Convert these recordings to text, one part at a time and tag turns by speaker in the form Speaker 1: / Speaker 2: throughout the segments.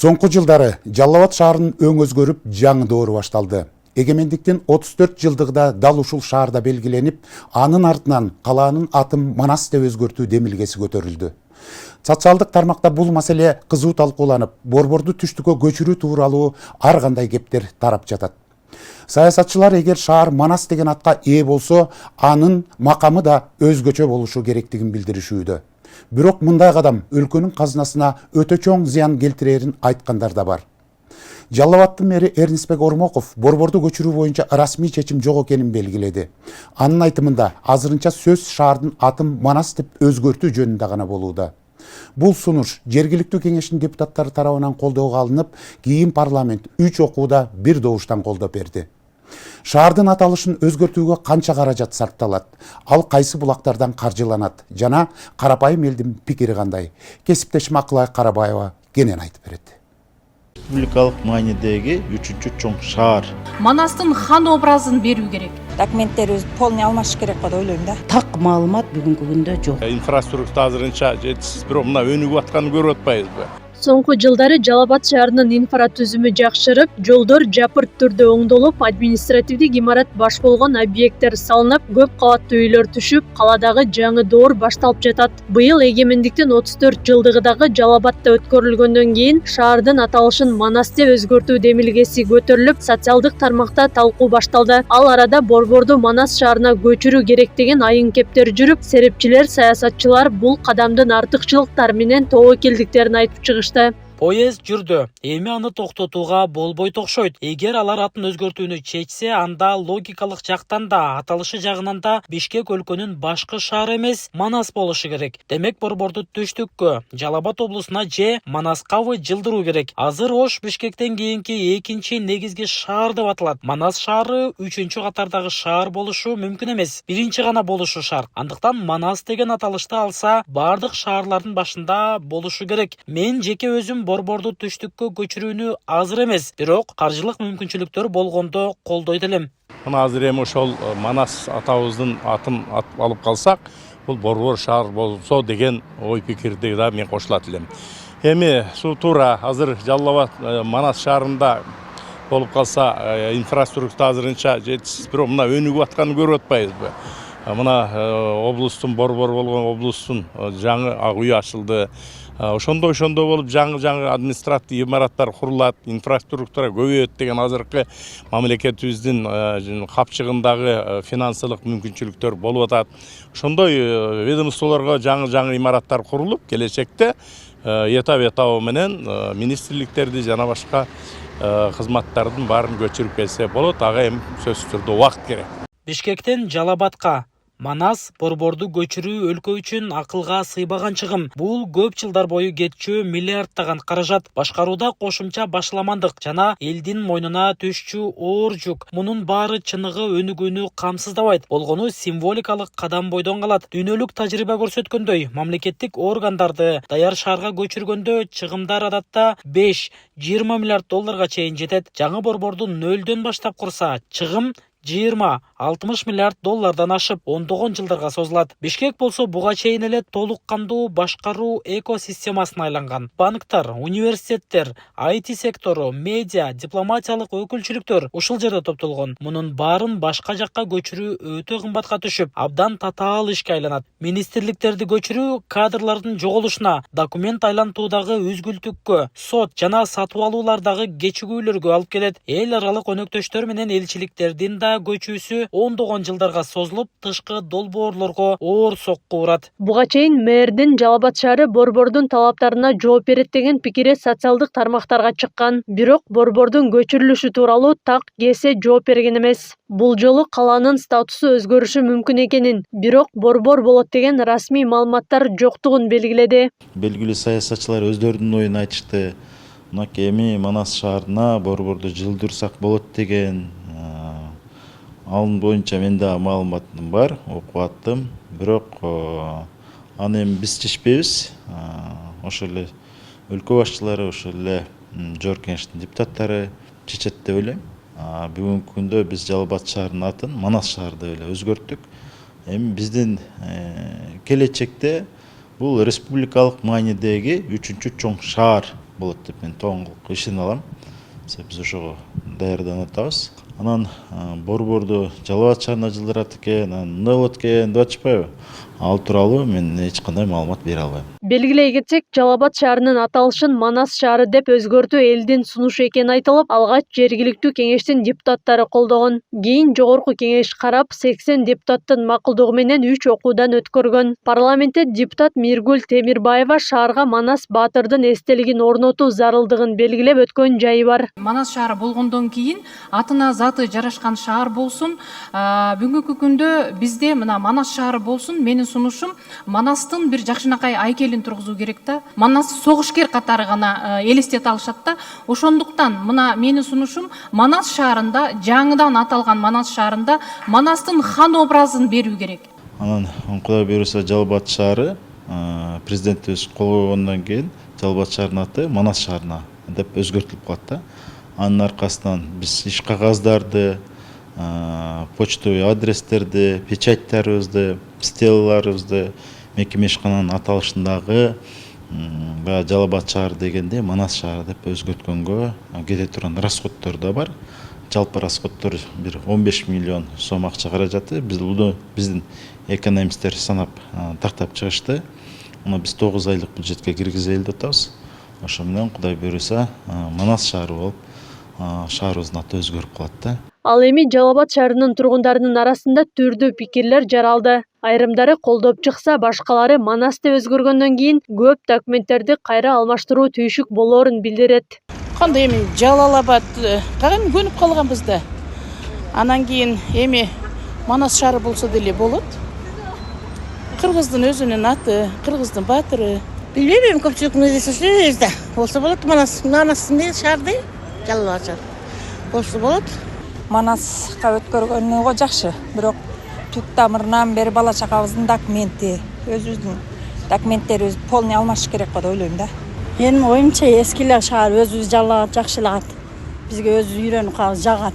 Speaker 1: Соңку жылдары Жалал Абад шаарынын өң өзгөрүп, жаңы доору башталды. Эгемендиктин 34 жылдыгында дал ушул шаарда белгиленип, анын артынан калаанын атын Манас деп өзгөртүү демилгеси көтөрүлдү. Социалдык тармакта бул маселе кызуу талкууланып, борборду түштүккө көчүрүү тууралуу ар кандай кептер тарап жатат. Саясатчылар эгер шаар Манас деген атка ээ болсо, анын макамы да өзгөчө болушу керектигин билдиришүүдө. Бирок мындай кадам өлкөнүн казынасына өтө чоң зыян келтирерин айткандар да бар. Жалал Абадтын мэри Эрнисбек Ормоков борборду көчүрүү боюнча расмий чечим жок экенин белгиледи. Анын айтымында азырынча сөз шаардын атын Манас деп өзгөртүү жөнүндө гана болууда. Бул сунуш жергиликтүү кеңештин депутаттары тарабынан колдоого алынып, кийин парламент 3 окууда бир добуштан колдоп берди. Шаардын аталышын өзгөртүүгө канча каражат сарпталат, ал кайсы булактардан каржыланат жана карапайым элдин пикири кандай? Кесиптешим Акылай Карабаева кенен айтып берет.
Speaker 2: Республикалык маанидеги 3-чү чоң шаар.
Speaker 3: Манастын хан образын берүү керек.
Speaker 4: Документтерибиз полный алмашыш керек го деп ойлойм да.
Speaker 5: Так маалымат бүгүнкү күндө жок.
Speaker 6: Инфраструктура азырынча жетишсиз, бирок мына өнүгүп атканын көрүп атпайбызбы?
Speaker 7: Соңку жылдары Жалал Абад шаарынын инфратүзүмү жакшырып, жолдор жапырт түрдө оңдолуп, административдик имарат баш болгон объекттер салынып, көп кабаттуу үйлөр түшүп, каладагы жаңы доор башталып жатат. Быйыл эгемендиктин 34 жылдыгындагы Жалал Абадта өткөрүлгөндөн кийин шаардын аталышын Манас деп өзгөртүү демилгеси көтөрүлүп, социалдык тармакта талкуу башталды. Ал арада борборду Манас шаарына көчүрүү керек деген айын кептер жүрүп, серепчилер, саясатчылар бул кадамдын артыкчылыктары менен тобокелдиктерин айтып чыгышты.
Speaker 8: Поезд жүрдү. Эми аны токтотууга болбойт окшойт. Эгер алар атын өзгөртүүнү чечсе, анда логикалык жактан да, аталышы жагынан да Бишкек өлкөнүн башкы шаары эмес, Манас болушу керек. Демек борборду түштүккө, Жалал Абад облусуна же Манаскабы жылдыруу керек. Азыр Ош Бишкектен кийинки экинчи негизги шаар деп аталат. Манас шаары 3-чү катардагы шаар болушу мүмкүн эмес. Биринчи гана болушу шарт. Андыктан Манас деген аталышты алса, бардык шаарлардын башында болушу керек. Мен жеке өзүм борборду түштүккө көчүрүүнү азыр эмес, бирок каржылык мүмкүнчүлүктөр болгондо колдойт элем.
Speaker 6: Мына азыр эми ошол Манас атабыздын атын алып калсак, бул борбор шаар болсо деген ой пикирди да мен кошулат элем. Эми туура азыр Жалал Абад Манас шаарында болуп калса, инфраструктура азырынча жетишсиз, бирок мына өнүгүп атканын көрүп атпайбызбы? Мына облустун борбор болгон облустун жаңы ак үй ачылды. Ошондой болуп жаңы административ имараттар курулат, инфраструктура көбөйөт деген азыркы мамлекетибиздин капчыгындагы финансылык мүмкүнчүлүктөр болуп атат. Ошондой ведомстволорго жаңы имараттар курулуп, келечекте этап менен министрликтерди жана башка кызматтардын баарын көчүрүп келсе болот. Ага эми сөзсүз түрдө убакыт керек.
Speaker 8: Бишкектен Жалал Абадка Манас борборду көчүрүү өлкө үчүн акылга сыйбаган чыгым. Бул көп жылдар бою кетчү миллиарддаган каражат. Башкарууда кошумча башаламандык жана элдин мойнуна түшчү оор жүк. Мунун баары чыныгы өнүгүүнү камсыздабайт. Болгону символикалык кадам бойдон калат. Дүйнөлүк тажрыйба көрсөткөндөй, мамлекеттик органдарды даяр шаарга көчүргөндө чыгымдар адатта 5-20 миллиард долларга чейин жетет. Жаңы борборду нөлдөн баштап курса, чыгым 20-60 миллиард доллардан ашып, ондогон жылдарга созулат. Бишкек болсо буга чейин эле толук кандуу башкаруу экосистемасына айланган. Банктар, университеттер, IT сектору, медиа, дипломатиялык өкүлчүлүктөр ушул жерде топтолгон. Мунун баарын башка жакка көчүрүү өтө кымбатка түшүп, абдан татаал ишке айланат. Министрликтерди көчүрүү кадрлардын жоголушуна, документ айлантуудагы үзгүлтүккө, сот жана сатып алуулардагы кечигүүлөргө алып келет. Эл аралык өнөктөштөр менен элчиликтердин да көчүүсү ондогон жылдарга созулуп, тышкы долбоорлорго оор сокку урат.
Speaker 7: Буга чейин мэрдин Жалал Абад шаары борбордун талаптарына жооп берет деген пикири социалдык тармактарга чыккан. Бирок борбордун көчүрүлүшү тууралуу так кесе жооп берген эмес. Бул жолу калаанын статусу өзгөрүшү мүмкүн экенин, бирок борбор болот деген расмий маалыматтар жоктугун белгиледи.
Speaker 2: Белгилүү саясатчылар өздөрүнүн оюн айтышты. Мынакей эми Манас шаарына борборду жылдырсак болот деген алын боюнча менде маалыматым бар, окуп аттым. Бирок аны эми биз чечпейбиз. Ошол эле өлкө башчылары, ошол эле жогорку кеңештин депутаттары чечет деп ойлойм. Бүгүнкү күндө биз Жалал Абад шаарынын атын Манас шаар деп эле өзгөрттүк. Эми биздин келечекте бул республикалык маанидеги 3-чү чоң шаар болот деп мен тоңгулукка ишене алам. Биз ошого даярданып атабыз. Анан борборду Жалал Абад шаарына жылдырат экен, мындай болот экен деп атышпайбы? Ал тууралуу мен эч кандай маалымат бере албайм.
Speaker 7: Белгилей кетсек, Жалал Абад шаарынын аталышын Манас шаары деп өзгөртүү элдин сунушу экени айтылып, алгач жергиликтүү кеңештин депутаттары колдогон. Кийин жогорку кеңеш карап, 80 депутаттын макулдугу менен 3 окуудан өткөргөн. Парламентте депутат Миргүл Темирбаева шаарга Манас баатырдын эстелигин орнотуу зарылдыгын белгилеп өткөн жайы бар.
Speaker 3: Манас шаары болгондон кийин атына заты жарашкан шаар болсун. Бүгүнкү күндө бизде мына Манас шаары болсун. Менин сунушум Манастын бир жакшынакай айкелин тургузуу керек да. Манас согушкер катары гана элестете алышат да. Ошондуктан мына менин сунушум Манас шаарында, жаңыдан аталган Манас шаарында Манастын хан образын берүү керек.
Speaker 2: Анан Кудай буйруса Жалал Абад шаары президентибиз кол койгондон кийин Жалал Абад шаарынын аты Манас шаарына деп өзгөртүлүп калат да. Анын аркасынан биз иш кагаздарды, почтовый адрестерди, печаттарыбызды, стелаларыбызды мекеме ишкананын аталышындагы Жалал Абад шаары дегенде Манас шаары деп өзгөрткөнгө кете турган расходдор да бар. Жалпы расходдор бир 15 миллион сом акча каражаты. Биздин экономисттер санап тактап чыгышты. Муну биз 9 айлык бюджетке киргизели деп атабыз. Ошо менен Кудай буйруса Манас шаары болуп шаарыбыздын аты өзгөрүп калат да.
Speaker 7: Ал эми Жалал Абад шаарынын тургундарынын арасында түрдүү пикирлер жаралды. Айрымдары колдоп чыкса, башкалары Манасты өзгөргөндөн кийин көп документтерди кайра алмаштыруу түйшүк болоорун билдирет.
Speaker 9: Кандай эми Жалал Абад каган көнүп калганбыз да. Анан кийин эми Манас шаары болсо деле болот. Кыргыздын өзүнүн аты, кыргыздын баатыры.
Speaker 10: Билбейм, көпчүлүктүн өзү сүйлөйбүз да. Болсо болот Манастын шаарды, Жалал Абад шаары. Болсо болот.
Speaker 4: Манаска өткөргөнүгө жакшы, бирок түп тамырынан бери бала чакабыздын документи, өзүбүздүн документтерибиз полный алмаш керек го деп ойлойм да.
Speaker 10: Менин оюмча эскилер шаар өзүбүз Жалал Абад жакшылагат. Бизге өзү үйрөнүп калып жагат.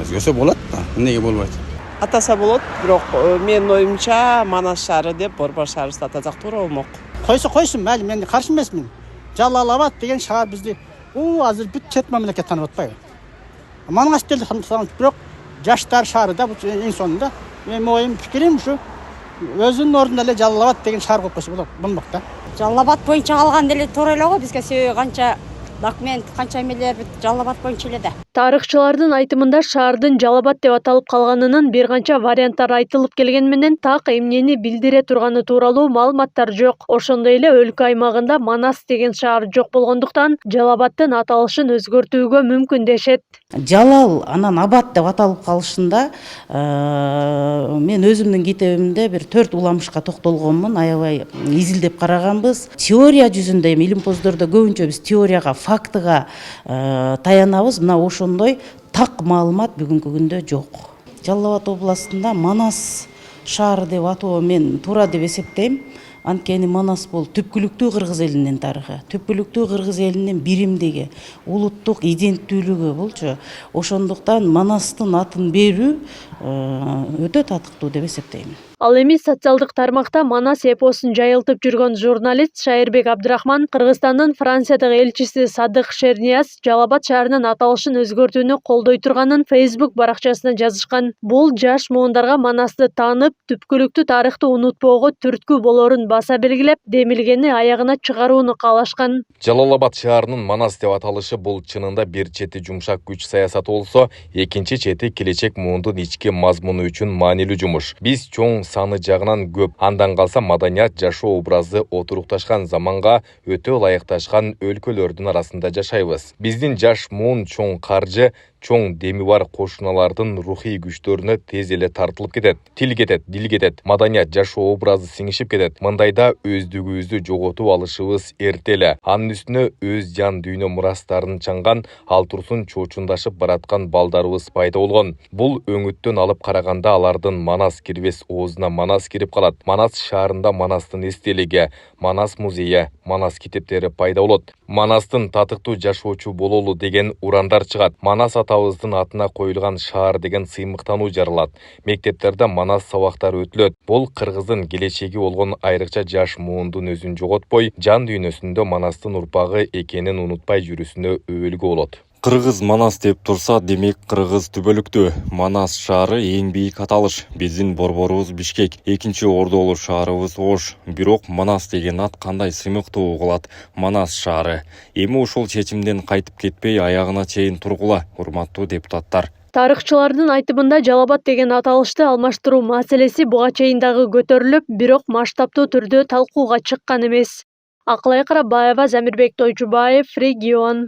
Speaker 11: Өзгөсө болот да, эмнеге болбойт?
Speaker 12: Атаса болот, бирок менин оюмча Манас шаары деп борбор шаарыбызды атасак туура болмок.
Speaker 11: Койсун, майли, мен каршы эмесмин. Жалал Абад деген шаар бизди азыр бүт чет мамлекет таанып атпайбы? Манас делди саналат, бирок жаштар шаары да эң сонунда. Менин оюм пикирим ушу өзүнүн ордунда эле Жалал Абад деген шаар коюп койсо болмок да.
Speaker 10: Жалал Абад боюнча калган деле туура эле го, бизге себеби канча документ, канча эмелер Жалал Абад боюнча эле да.
Speaker 7: Тарыхчылардын айтымында шаардын Жалал Абад деп аталып калганынын бир канча варианттар айтылып келген менен так эмнени билдире турганы тууралуу маалыматтар жок. Ошондой эле өлкө аймагында Манас деген шаар жок болгондуктан Жалал Абадтын аталышын өзгөртүүгө мүмкүн дешет.
Speaker 5: Жалал анан Абад деп аталып калышында мен өзүмдүн китебимде бир 4 уламышка токтолгонмун, аябай изилдеп караганбыз. Теория жүзүндө эми илимпоздордо көбүнчө биз теорияга, фактыга таянабыз. Мына ошондой так маалымат бүгүнкү күндө жок. Жалал Абад областында Манас шаары деп атоо мен туура деп эсептейм. Анткени Манас бул түпкүлүктүү кыргыз элинин тарыхы, түпкүлүктүү кыргыз элинин биримдиги, улуттук иденттүүлүгү болчу. Ошондуктан Манастын атын берүү өтө татыктуу деп эсептейм.
Speaker 7: Ал эми социалдык тармакта Манас эпосун жайылтып жүргөн журналист Шайырбек Абдрахман Кыргызстандын Франциядагы элчиси Садык Шернияз Жалал Абад шаарынын аталышын өзгөртүүнү колдой турганын Facebook баракчасына жазышкан. Бул жаш муундарга Манасты таанып, түпкүлүктүү тарыхты унутпоого түрткү болоорун баса белгилеп, демилгени аягына чыгарууну каалашкан.
Speaker 13: Жалал Абад шаарынын Манас деп аталышы бул чынында бир чети жумшак күч саясаты болсо, экинчи чети келечек муундун ички мазмуну үчүн маанилүү жумуш. Биз чоң саны жагынан көп, андан калса маданият жашоо образы отурукташкан заманга өтө ылайыкташкан өлкөлөрдүн арасында жашайбыз. Биздин жаш муун чоң каржы, чоң деми бар кошуналардын рухий күчтөрүнө тез эле тартылып кетет. Тил кетет, дил кетет, маданият жашоо образы сиңишип кетет. Мындайда өздүгүбүздү жоготуп алышыбыз эрте эле. Анын үстүнө өз жан дүйнө мурастарын чаңган, ал турсун чоочундашып бараткан балдарыбыз пайда болгон. Бул өңүттөн алып караганда алардын Манас кирбес оозуна Манас кирип калат. Манас шаарында Манастын эстелиги, Манас музейи, Манас китептери пайда болот. Манастын татыктуу жашоочу бололу деген урандар чыгат. Манас атабыздын атына коюлган шаар деген сыймыктануу жаралат. Мектептерде Манас сабактары өтүлөт. Бул кыргыздын келечеги болгон айрыкча жаш муундун өзүн жоготпой, жан дүйнөсүндө Манастын урпагы экенин унутпай жүрүүсүнө өбөлгү болот.
Speaker 14: Кыргыз Манас деп турса, демек Кыргыз түбөлүктүү. Манас шаары эң бийик аталыш. Биздин борборубуз Бишкек, экинчи ордолуу шаарыбыз Ош. Бирок Манас деген ат кандай сыймыктуу угулат. Манас шаары. Эми ушул чечимден кайтып кетпей, аягына чейин тургула, урматтуу депутаттар.
Speaker 7: Тарыхчылардын айтымында Жалал-Абад деген аталышты алмаштыруу маселеси буга чейин дагы көтөрүлүп, бирок масштабтуу түрдө талкууга чыккан эмес. Акылай Карабаева, Замирбек Тойчубаев, Регион.